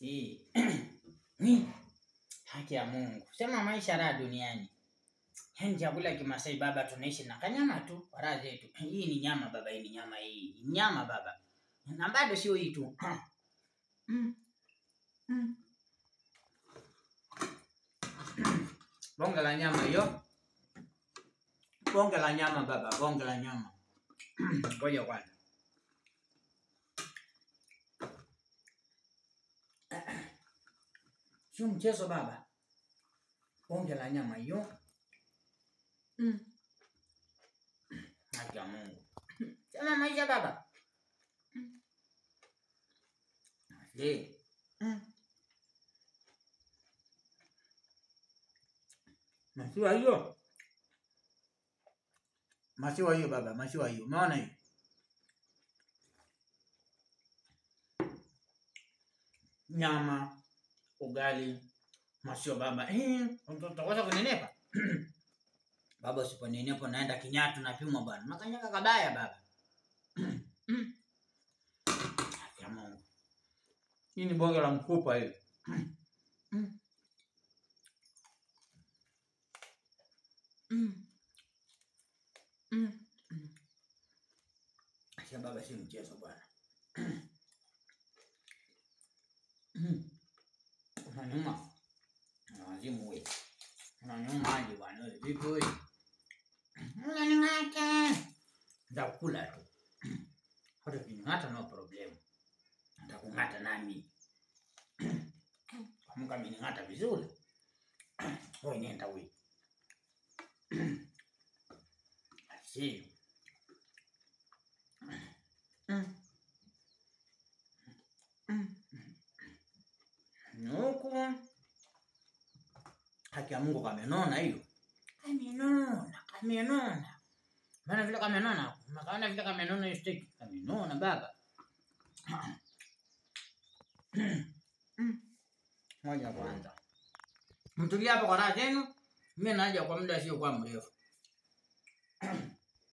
Si. Haki ya Mungu. Sema maisha raha duniani. Yaani chakula Kimasai baba tunaishi na kanyama tu, raha zetu. Hii ni nyama baba, hii ni nyama hii. Nyama baba. Na bado sio hii tu. Bonge la nyama hiyo. Bonge la nyama baba, bonge la nyama. Ngoja kwanza. Sio mchezo baba. Bonge la nyama hiyo. Haki ya Mungu. Sema maisha baba. Si. Maziwa hiyo. Maziwa hiyo baba, maziwa hiyo. Umeona hiyo? Nyama, ugali, maziwa baba. Utaweza kunenepa? Baba usiponenepa naenda Kinyatu napimwa bwana. Nakanyaka kabaya baba. Ya Mungu. Hii ni bonge la mkupa hili. Acha baba si mchezo bwana. Unanyuma. Wazimu wewe. Unanyuma aje bwana wewe. Vipi wewe? Unaning'ata. Ndakula tu. Hata kining'ata no problem. Ndakung'ata nami. Kama kama ning'ata vizuri. Wewe nenda wewe. Si. Nuku. Haki ya Mungu kamenona hiyo. Kamenona. Maana vile kamenona. Makaona vile kamenona hiyo steak. Kamenona baba. Moja kwanza. Mtulia hapo kwa raha zenu. Mimi naja kwa muda sio kwa mrefu.